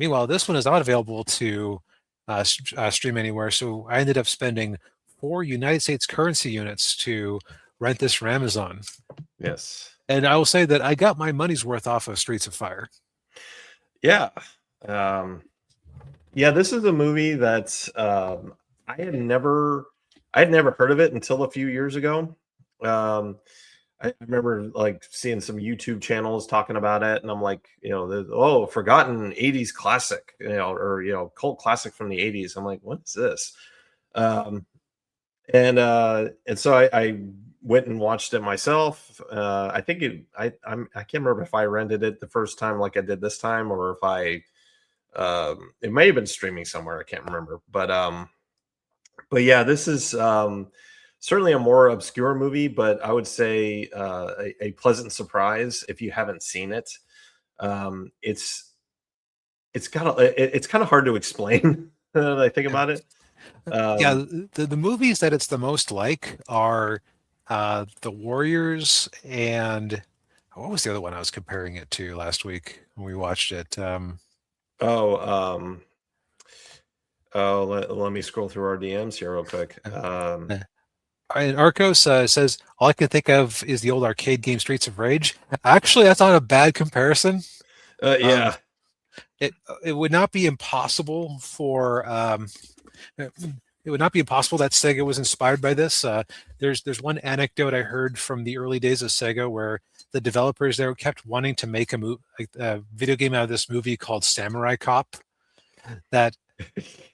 Meanwhile, this one is not available to stream anywhere, so I ended up spending 4 United States currency units to rent this from Amazon. Yes. And I will say that I got my money's worth off of Streets of Fire. Yeah. Um, yeah, this is a movie that I had never heard of it until a few years ago. Um, I remember like seeing some YouTube channels talking about it, and I'm like, forgotten '80s classic, or cult classic from the '80s. I'm like, what is this? Um, and so I went and watched it myself. I think I can't remember if I rented it the first time like I did this time, or if it may have been streaming somewhere. I can't remember, but yeah, this is certainly a more obscure movie, but I would say a pleasant surprise if you haven't seen it. Um, it's it's kind of hard to explain now that I think about it. Yeah, Um, the movies that it's the most like are The Warriors and what was the other one I was comparing it to last week when we watched it? oh, let me scroll through our DMs here real quick. Uh, and Arcos says all I can think of is the old arcade game Streets of Rage. Actually, that's not a bad comparison. Um, Yeah, it it would not be impossible for it would not be impossible that Sega was inspired by this. There's one anecdote I heard from the early days of Sega where the developers there kept wanting to make a video game out of this movie called Samurai Cop. That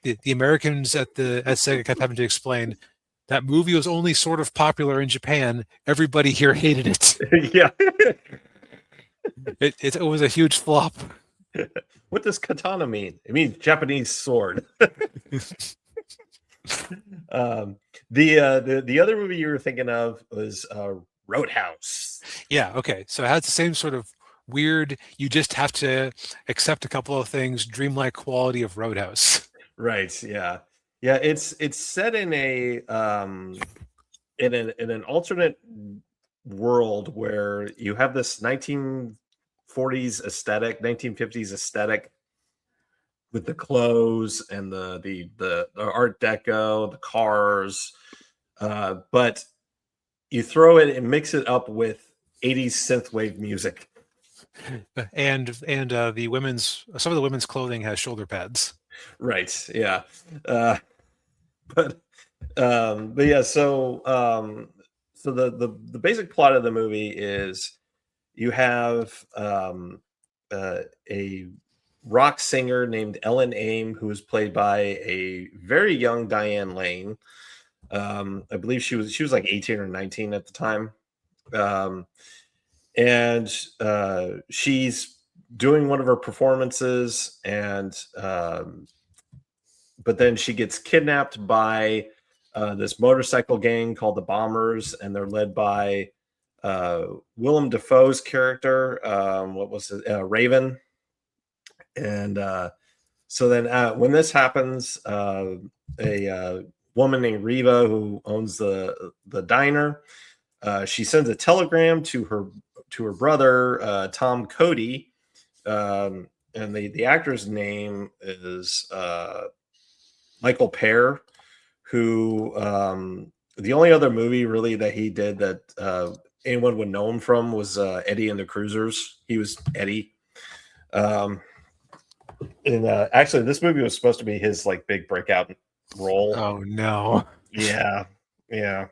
the Americans at Sega kept having to explain that movie was only sort of popular in Japan. Everybody here hated it. yeah. It was a huge flop. What does katana mean? It means Japanese sword. um, the other movie you were thinking of was Roadhouse. Yeah, okay. So it has the same sort of weird, you just have to accept a couple of things, dreamlike quality of Roadhouse. Right. Yeah. Yeah. It's set in in an alternate world where you have this 1940s aesthetic, 1950s aesthetic with the clothes and the Art Deco, the cars, but you throw it and mix it up with 80s synthwave music. And the women's some of the women's clothing has shoulder pads. Right. Yeah. Uh, but but yeah, so the basic plot of the movie is you have a rock singer named Ellen Aim, who is played by a very young Diane Lane. I believe she was like 18 or 19 at the time. Um, and she's doing one of her performances, and but then she gets kidnapped by this motorcycle gang called the Bombers, and they're led by Willem Dafoe's character. What was it? Raven. And so then when this happens, a woman named Riva, who owns the diner, she sends a telegram to her brother Tom Cody, and the actor's name is Michael Pear, who the only other movie really that he did that anyone would know him from was Eddie and the Cruisers. He was Eddie. And actually, this movie was supposed to be his like big breakout role. Oh no. Yeah, yeah.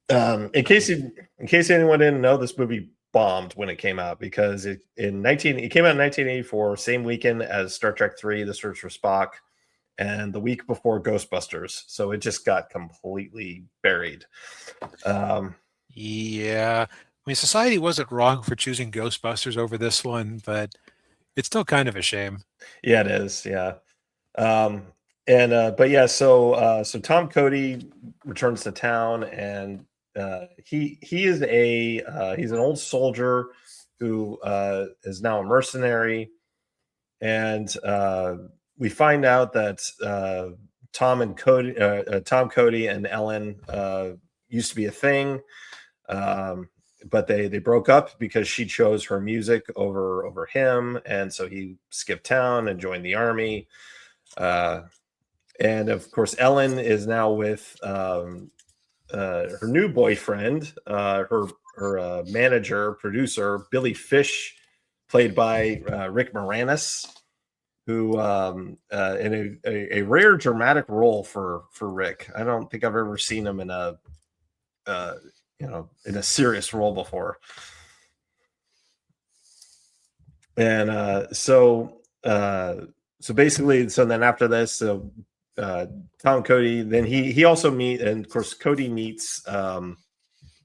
In case anyone didn't know, this movie bombed when it came out because it came out in 1984, same weekend as Star Trek 3: The Search for Spock, and the week before Ghostbusters. So it just got completely buried. Yeah. I mean, society wasn't wrong for choosing Ghostbusters over this one, but it's still kind of a shame. Yeah, it is. Yeah. Um, and but yeah, so Tom Cody returns to town, and he is he's an old soldier who is now a mercenary, and we find out that Tom Cody and Ellen used to be a thing. but they broke up because she chose her music over him, and so he skipped town and joined the army. And of course, Ellen is now with her new boyfriend, her manager, producer, Billy Fish, played by Rick Moranis, who in a rare dramatic role for Rick. I don't think I've ever seen him in a in a serious role before. And so basically, so then after this, so Tom Cody, then he also and of course Cody meets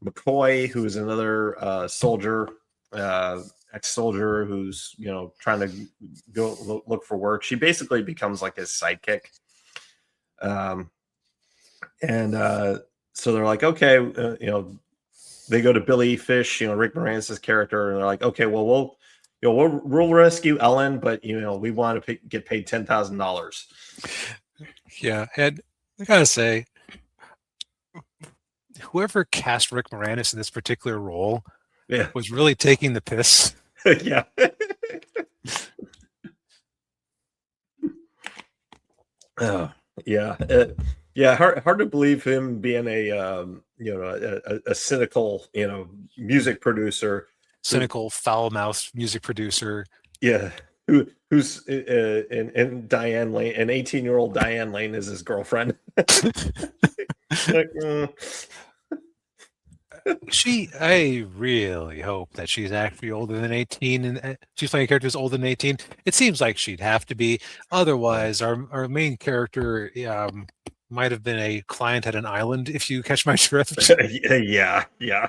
McCoy, who is another soldier, ex-soldier, who's trying to go look for work. She basically becomes like his sidekick. And so they're like, okay, they go to Billy Fish, Rick Moranis' character, and they're like, okay, well, we'll rescue Ellen, but we want to get paid $10,000. Yeah, and I gotta say, whoever cast Rick Moranis in this particular role, was really taking the piss. Yeah. Yeah. Hard to believe him being a cynical, music producer, cynical, foul-mouthed music producer. Yeah, who's in Diane Lane, an 18-year-old Diane Lane is his girlfriend. I really hope that she's actually older than 18, and she's playing a character who's older than 18. It seems like she'd have to be. Otherwise, our main character might have been a client at an island, if you catch my drift. Yeah. Yeah.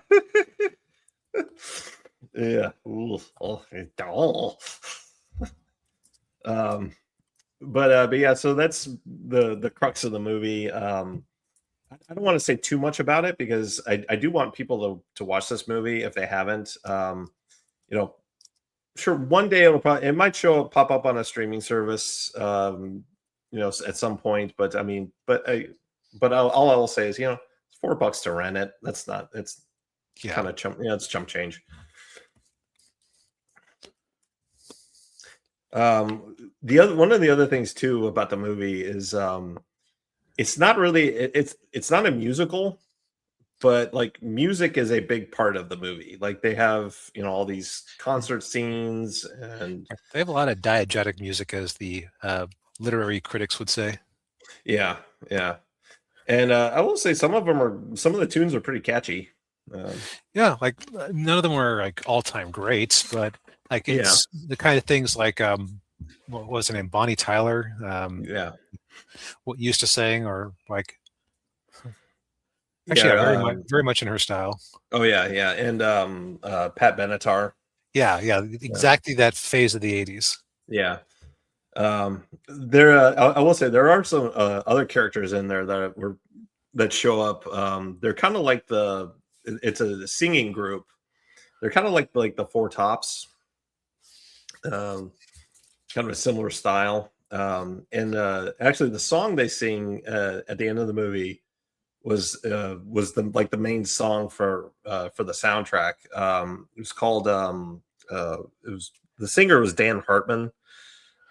But yeah, so that's the crux of the movie. I don't want to say too much about it because I do want people to watch this movie if they haven't. Sure, one day it might pop up on a streaming service, at some point. But I mean, all I'll say is, it's $4 to rent it. That's not. It's kind of chump. It's chump change. One of the other things too about the movie is it's not really it's not a musical, but like music is a big part of the movie. Like they have all these concert scenes, and they have a lot of diegetic music, as the literary critics would say. Yeah. And I will say some of the tunes are pretty catchy. Yeah, like none of them were like all-time greats, but like it's the kind of things like what was her name, Bonnie Tyler, what used to sing, or like actually very much in her style. Oh yeah, and Pat Benatar. Yeah, exactly that phase of the 80s. Yeah. There I will say there are some other characters in there that show up. They're kind of like it's a singing group. They're kind of like the Four Tops. Kind of a similar style. And actually the song they sing at the end of the movie was the main song for the soundtrack. It was called the singer was Dan Hartman.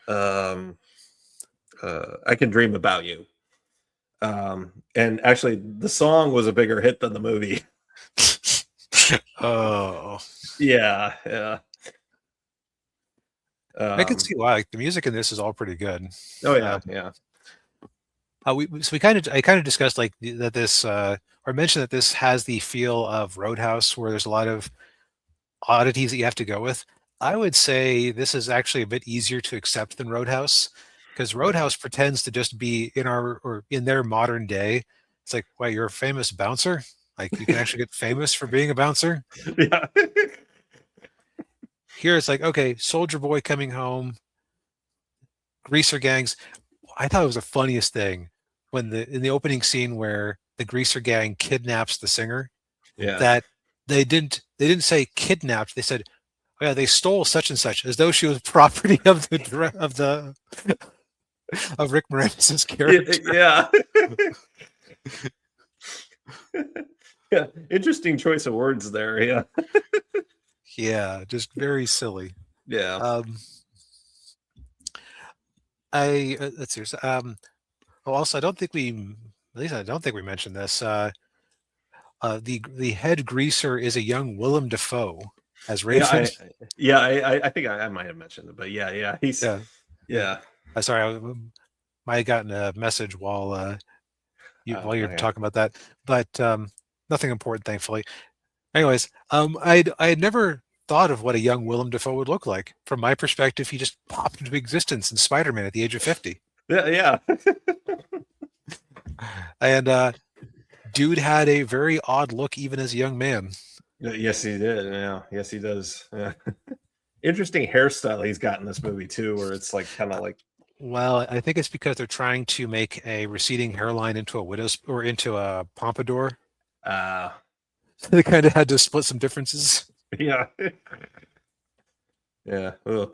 I Can Dream About You. And actually the song was a bigger hit than the movie. Oh yeah. I can see why. Like, the music in this is all pretty good. Oh yeah. I kind of discussed like that this or mentioned that this has the feel of Roadhouse, where there's a lot of oddities that you have to go with. I would say this is actually a bit easier to accept than Roadhouse, because Roadhouse pretends to just be in their modern day. It's like, why, you're a famous bouncer? Like, you can actually get famous for being a bouncer? Yeah. Here it's like, okay, soldier boy coming home, greaser gangs. I thought it was the funniest thing when in the opening scene where the greaser gang kidnaps the singer. Yeah. That they didn't say kidnapped. They said, oh yeah, they stole such and such, as though she was property of Rick Moranis' character. Yeah. Yeah, interesting choice of words there. Yeah, Yeah, just very silly. yeah, Um, I let's see. Oh, also, I don't think we, at least I don't think we mentioned this. The head greaser is a young Willem Dafoe as yeah. Raven. Yeah, I think I might have mentioned it, but yeah, yeah, he's Yeah, yeah. yeah. Sorry, might have gotten a message while you're Okay. talking about that, but nothing important, thankfully. Anyways, I had never thought of what a young Willem Dafoe would look like. From my perspective, he just popped into existence in Spider-Man at the age of 50, Yeah, yeah. and dude had a very odd look even as a young man. Yes, he did. Yeah, yes, he does. Yeah. Interesting hairstyle he's got in this movie too, where it's like kind of like Well, I think it's because they're trying to make a receding hairline into a widow's or into a pompadour. uh They kind of had to split some differences. yeah. Yeah. Ugh.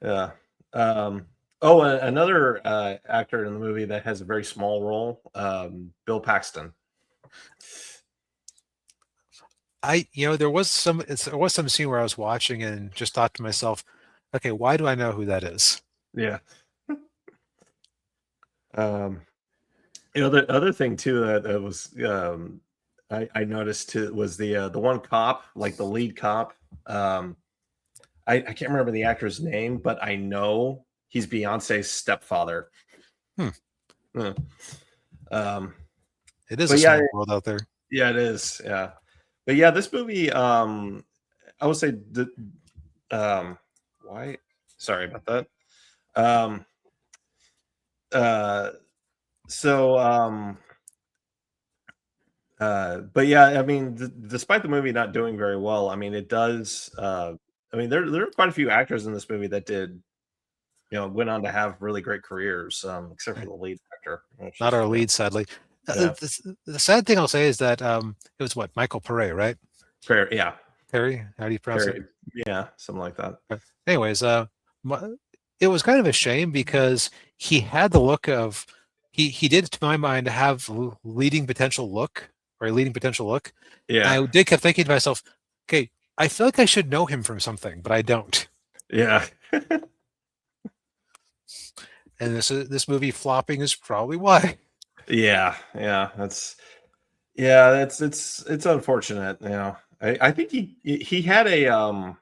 Yeah. Oh, another actor in the movie that has a very small role, Bill Paxton. There was some scene where I was watching and just thought to myself, okay, why do I know who that is? Yeah. Um, the other thing too that was I noticed too was the one cop, like the lead cop. I can't remember the actor's name, but I know he's Beyonce's stepfather. Hmm. Yeah. Um, It is a but yeah, small world out there. yeah, it is. Yeah, but yeah, this movie, I would say the why? Sorry about that. Um, uh, so but yeah, I mean, despite the movie not doing very well, I mean, it does. I mean, there are quite a few actors in this movie that did, went on to have really great careers, except for Right. the lead actor, which Not is our lead, sadly. yeah, The sad thing I'll say is that it was what, Michael Pare, right? fair, yeah, Perry, how do you pronounce it? Perry, yeah, something like that. Anyways, it was kind of a shame because he had the look of he did, to my mind, have leading potential look or a leading potential look. Yeah, I did kept thinking to myself, okay, I feel like I should know him from something, but I don't. yeah, And this movie flopping is probably why. yeah, yeah. Yeah, it's unfortunate. I think he had a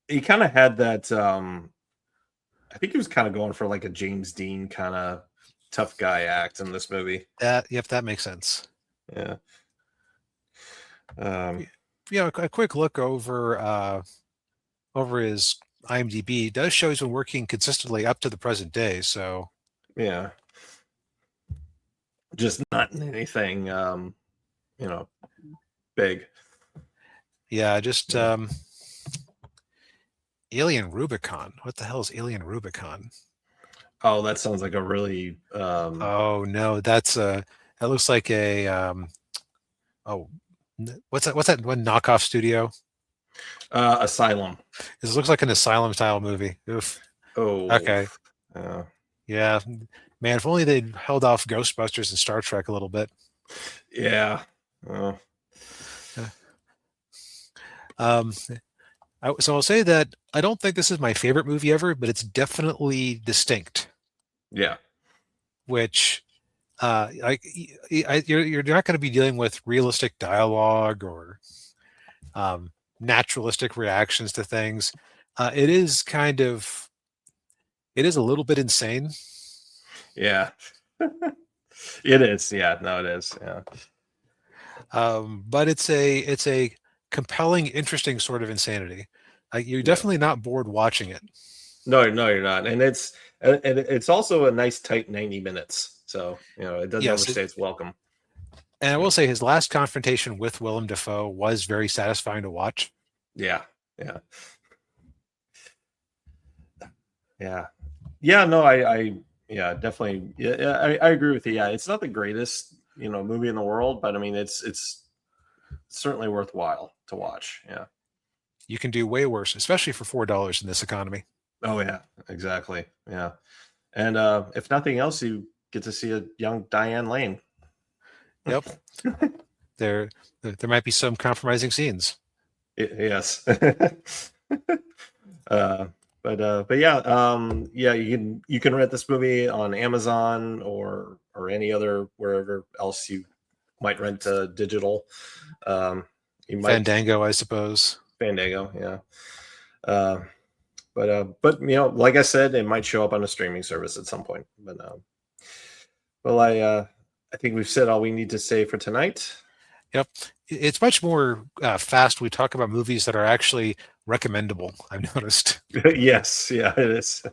he kind of had that I think he was kind of going for like a James Dean kind of tough guy act in this movie. Yep, that makes sense. Yeah. Um, A quick look over his IMDb does show he's been working consistently up to the present day. So yeah. Just not in anything you know, big. yeah, just Yeah. Alien Rubicon. What the hell is Alien Rubicon? Oh, that sounds like a really Oh no, that looks like a oh what's that one knockoff studio? asylum. This looks like an asylum style movie. Oof. Oh. Okay. Uh, Yeah. Man, if only they'd held off Ghostbusters and Star Trek a little bit. yeah. Uh, Um, so I'll say that I don't think this is my favorite movie ever, but it's definitely distinct, yeah. which you're not going to be dealing with realistic dialogue or naturalistic reactions to things. It is it is a little bit insane, Yeah. It is. Yeah, no, it is. Yeah. but it's a compelling, interesting sort of insanity. You're Yeah. definitely not bored watching it. No, no, you're not. And it's also a nice tight 90 minutes. So, it doesn't Yes, overstay its welcome. and I Yeah. will say his last confrontation with Willem Dafoe was very satisfying to watch. Yeah. Yeah. Yeah. Yeah, no, yeah, definitely. Yeah, I agree with you. Yeah, it's not the greatest, movie in the world, but I mean, it's certainly worthwhile to watch. Yeah. You can do way worse, especially for $4 in this economy. Oh yeah, exactly. Yeah. And if nothing else, you get to see a young Diane Lane. Yep. There might be some compromising scenes. Yes. uh, but yeah, yeah, you can rent this movie on Amazon or any other wherever else you might rent digital. You might Fandango, I suppose. Fandango, yeah. But like I said, it might show up on a streaming service at some point. But well, I think we've said all we need to say for tonight. Yep. It's much more fast. We talk about movies that are actually recommendable, I've noticed. Yes, yeah, it is.